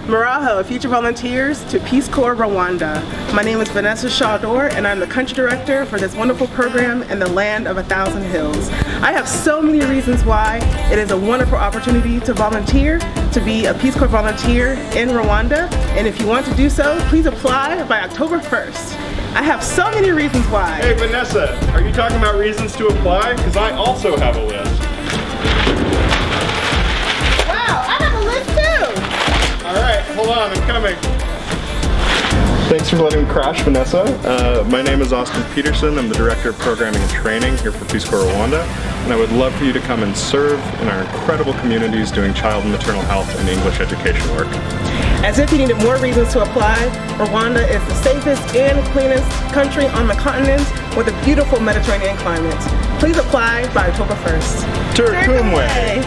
Maraho, future volunteers to Peace Corps Rwanda. My name is Vanessa Shawdor and I'm the country director for this wonderful program in the land of 1,000 hills. I have so many reasons why it is a wonderful opportunity to volunteer, to be a Peace Corps volunteer in Rwanda, and if you want to do so, please apply by October 1st. I have so many reasons why. Hey Vanessa, are you talking about reasons to apply? Because I also have a list. Wow, I have a list too! Alright, hold on, I'm coming. Thanks for letting me crash, Vanessa. My name is Austin Peterson. I'm the Director of Programming and Training here for Peace Corps Rwanda, and I would love for you to come and serve in our incredible communities doing child and maternal health and English education work. As if you needed more reasons to apply, Rwanda is the safest and cleanest country on the continent with a beautiful Mediterranean climate. Please apply by October 1st. Turkumwe!